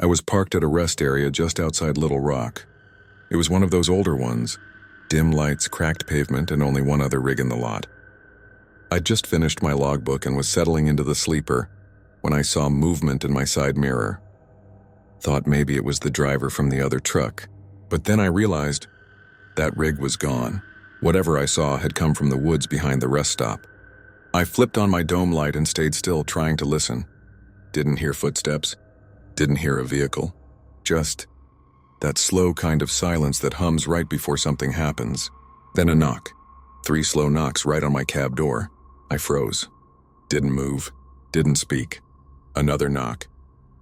I was parked at a rest area just outside Little Rock. It was one of those older ones. Dim lights, cracked pavement, and only one other rig in the lot. I'd just finished my logbook and was settling into the sleeper when I saw movement in my side mirror. Thought maybe it was the driver from the other truck, but then I realized that rig was gone. Whatever I saw had come from the woods behind the rest stop. I flipped on my dome light and stayed still, trying to listen. Didn't hear footsteps, didn't hear a vehicle, just that slow kind of silence that hums right before something happens. Then a knock. 3 slow knocks right on my cab door. I froze. Didn't move. Didn't speak. Another knock.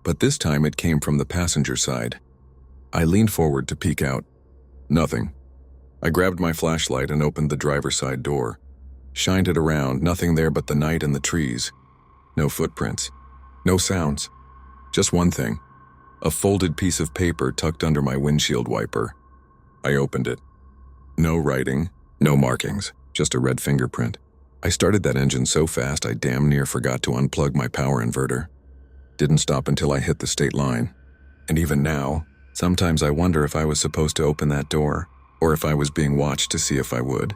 But this time it came from the passenger side. I leaned forward to peek out. Nothing. I grabbed my flashlight and opened the driver's side door. Shined it around, nothing there but the night and the trees. No footprints. No sounds. Just one thing. A folded piece of paper tucked under my windshield wiper. I opened it. No writing, no markings, just a red fingerprint. I started that engine so fast I damn near forgot to unplug my power inverter. Didn't stop until I hit the state line. And even now, sometimes I wonder if I was supposed to open that door, or if I was being watched to see if I would.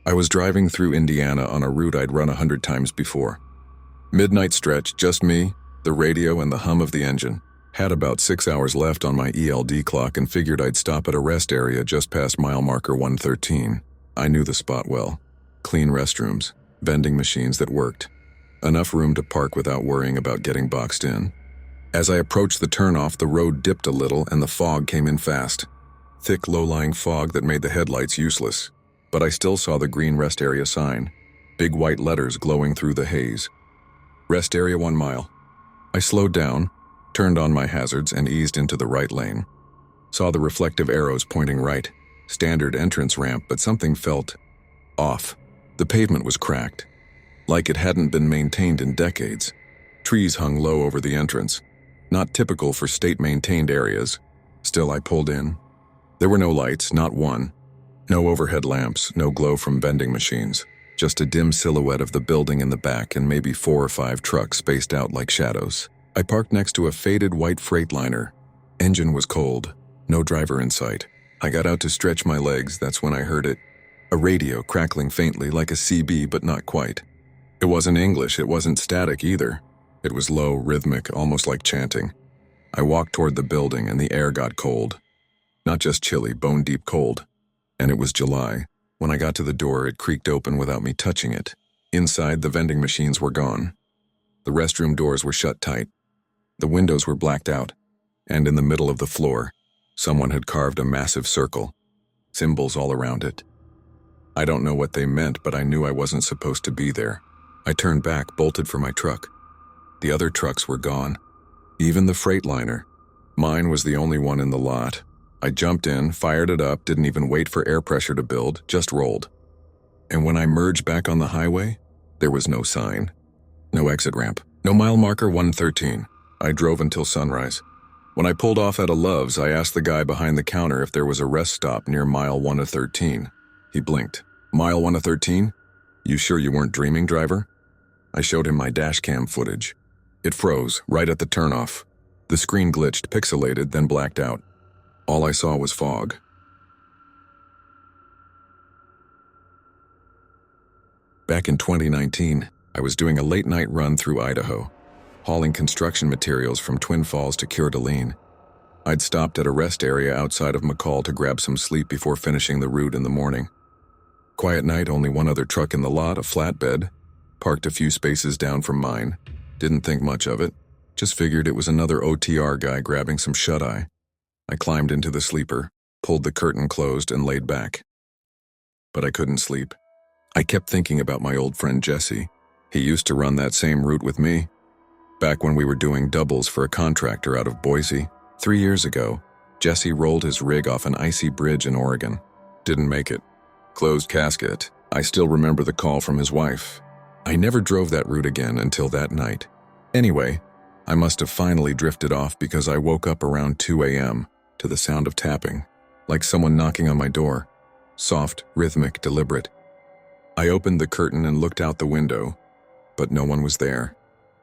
I was driving through Indiana on a route I'd run 100 times before. Midnight stretch, just me, the radio, and the hum of the engine. Had about 6 hours left on my ELD clock and figured I'd stop at a rest area just past mile marker 113. I knew the spot well. Clean restrooms, vending machines that worked. Enough room to park without worrying about getting boxed in. As I approached the turnoff, the road dipped a little and the fog came in fast. Thick, low-lying fog that made the headlights useless. But I still saw the green rest area sign. Big white letters glowing through the haze. Rest area 1 mile. I slowed down, turned on my hazards, and eased into the right lane. Saw the reflective arrows pointing right. Standard entrance ramp, but something felt off. The pavement was cracked, like it hadn't been maintained in decades. Trees hung low over the entrance. Not typical for state-maintained areas. Still, I pulled in. There were no lights, not one. No overhead lamps, no glow from vending machines. Just a dim silhouette of the building in the back and maybe 4 or 5 trucks spaced out like shadows. I parked next to a faded white Freightliner. Engine was cold. No driver in sight. I got out to stretch my legs. That's when I heard it. A radio crackling faintly like a CB, but not quite. It wasn't English. It wasn't static either. It was low, rhythmic, almost like chanting. I walked toward the building and the air got cold. Not just chilly, bone-deep cold. And it was July. When I got to the door, it creaked open without me touching it. Inside, the vending machines were gone. The restroom doors were shut tight. The windows were blacked out. And in the middle of the floor, someone had carved a massive circle. Symbols all around it. I don't know what they meant, but I knew I wasn't supposed to be there. I turned back, bolted for my truck. The other trucks were gone. Even the Freightliner. Mine was the only one in the lot. I jumped in, fired it up, didn't even wait for air pressure to build, just rolled. And when I merged back on the highway, there was no sign. No exit ramp. No mile marker 113. I drove until sunrise. When I pulled off at a Love's, I asked the guy behind the counter if there was a rest stop near mile 113. He blinked. Mile 113? You sure you weren't dreaming, driver? I showed him my dash cam footage. It froze, right at the turnoff. The screen glitched, pixelated, then blacked out. All I saw was fog. Back in 2019, I was doing a late-night run through Idaho, hauling construction materials from Twin Falls to Coeur d'Alene. I'd stopped at a rest area outside of McCall to grab some sleep before finishing the route in the morning. Quiet night, only one other truck in the lot, a flatbed. Parked a few spaces down from mine. Didn't think much of it. Just figured it was another OTR guy grabbing some shut-eye. I climbed into the sleeper, pulled the curtain closed, and laid back. But I couldn't sleep. I kept thinking about my old friend Jesse. He used to run that same route with me. Back when we were doing doubles for a contractor out of Boise. 3 years ago, Jesse rolled his rig off an icy bridge in Oregon. Didn't make it. Closed casket. I still remember the call from his wife. I never drove that route again until that night. Anyway, I must have finally drifted off because I woke up around 2 a.m. to the sound of tapping, like someone knocking on my door. Soft, rhythmic, deliberate. I opened the curtain and looked out the window. but no one was there.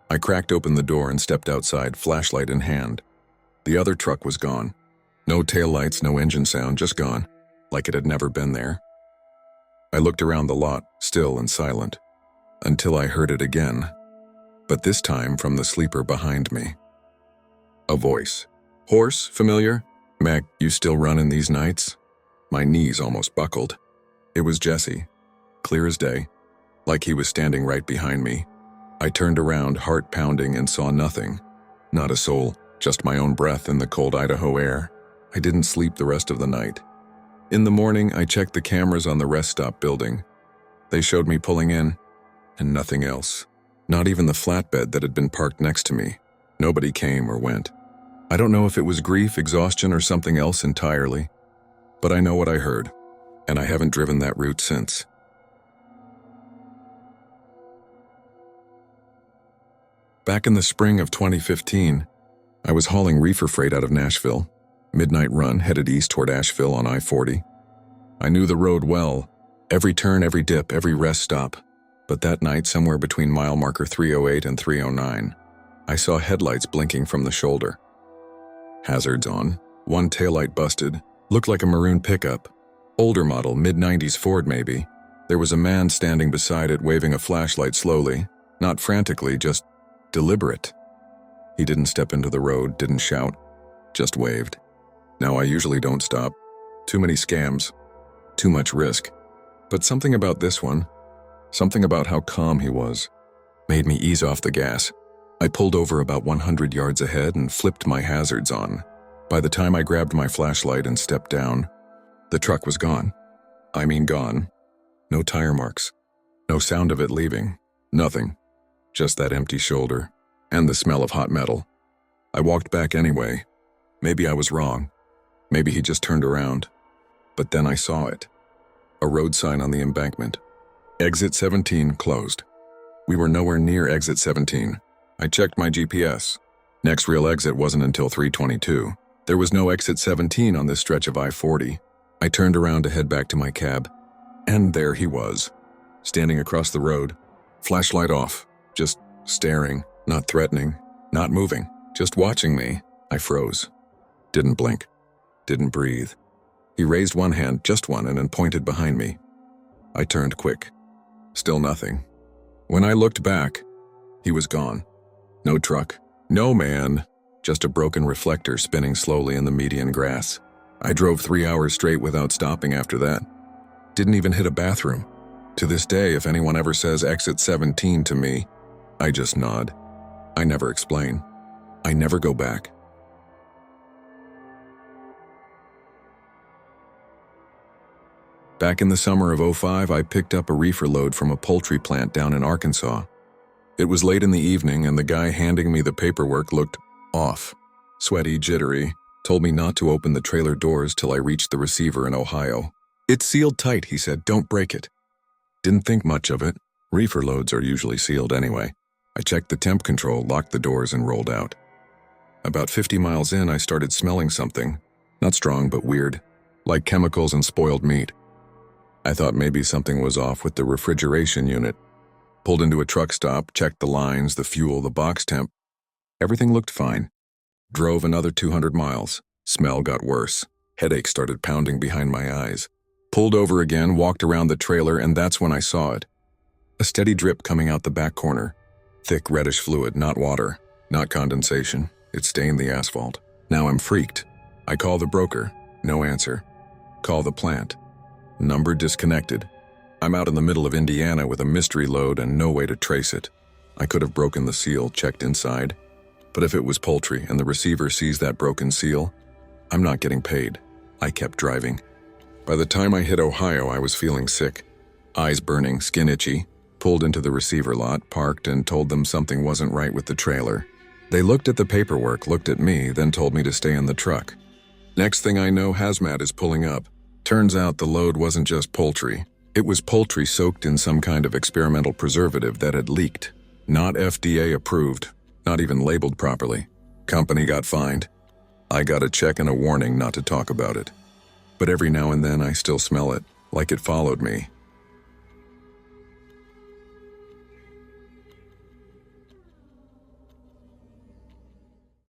I cracked open the door and stepped outside, flashlight in hand. The other truck was gone. No taillights, no engine sound, just gone, like it had never been there. I looked around the lot, still and silent, until I heard it again, but this time from the sleeper behind me. A voice. "Horse, familiar? Mac, you still running these nights?" My knees almost buckled. It was Jesse, clear as day, like he was standing right behind me. I turned around, heart pounding, and saw nothing. Not a soul, just my own breath in the cold Idaho air. I didn't sleep the rest of the night. In the morning, I checked the cameras on the rest stop building. They showed me pulling in, and nothing else. Not even the flatbed that had been parked next to me. Nobody came or went. I don't know if it was grief, exhaustion, or something else entirely, but I know what I heard, and I haven't driven that route since. Back in the spring of 2015, I was hauling reefer freight out of Nashville. Midnight run headed east toward Asheville on I-40. I knew the road well, every turn, every dip, every rest stop. But that night, somewhere between mile marker 308 and 309, I saw headlights blinking from the shoulder. Hazards on, one taillight busted, looked like a maroon pickup. Older model, mid-90s Ford maybe. There was a man standing beside it waving a flashlight slowly, not frantically, just deliberate. He didn't step into the road, didn't shout, just waved. Now I usually don't stop. Too many scams, too much risk. But something about this one, something about how calm he was, made me ease off the gas. I pulled over about 100 yards ahead and flipped my hazards on. By the time I grabbed my flashlight and stepped down, the truck was gone. I mean gone. No tire marks. No sound of it leaving. Nothing. Just that empty shoulder and the smell of hot metal. I walked back anyway. Maybe I was wrong. Maybe he just turned around. But then I saw it. A road sign on the embankment. Exit 17 closed. We were nowhere near exit 17. I checked my GPS. Next real exit wasn't until 322. There was no exit 17 on this stretch of I-40. I turned around to head back to my cab. And there he was, standing across the road, flashlight off, just staring, not threatening, not moving, just watching me. I froze. Didn't blink. Didn't breathe. He raised one hand, just one, and then pointed behind me. I turned quick. Still nothing. When I looked back, he was gone. No truck. No man. Just a broken reflector spinning slowly in the median grass. I drove 3 hours straight without stopping after that. Didn't even hit a bathroom. To this day, if anyone ever says exit 17 to me, I just nod. I never explain. I never go back. Back in the summer of '05, I picked up a reefer load from a poultry plant down in Arkansas. It was late in the evening, and the guy handing me the paperwork looked off. Sweaty, jittery, told me not to open the trailer doors till I reached the receiver in Ohio. "It's sealed tight," he said. "Don't break it." Didn't think much of it. Reefer loads are usually sealed anyway. I checked the temp control, locked the doors, and rolled out. About 50 miles in, I started smelling something. Not strong, but weird. Like chemicals and spoiled meat. I thought maybe something was off with the refrigeration unit. Pulled into a truck stop, checked the lines, the fuel, the box temp. Everything looked fine. Drove another 200 miles. Smell got worse. Headache started pounding behind my eyes. Pulled over again, walked around the trailer, and that's when I saw it. A steady drip coming out the back corner. Thick reddish fluid, not water, not condensation. It stained the asphalt. Now I'm freaked. I call the broker. No answer. Call the plant. Number disconnected. I'm out in the middle of Indiana with a mystery load and no way to trace it. I could have broken the seal, checked inside. But if it was poultry and the receiver sees that broken seal, I'm not getting paid. I kept driving. By the time I hit Ohio, I was feeling sick. Eyes burning, skin itchy. Pulled into the receiver lot, parked, and told them something wasn't right with the trailer. They looked at the paperwork, looked at me, then told me to stay in the truck. Next thing I know, hazmat is pulling up. Turns out the load wasn't just poultry. It was poultry soaked in some kind of experimental preservative that had leaked. Not FDA approved, not even labeled properly. Company got fined. I got a check and a warning not to talk about it. But every now and then I still smell it, like it followed me.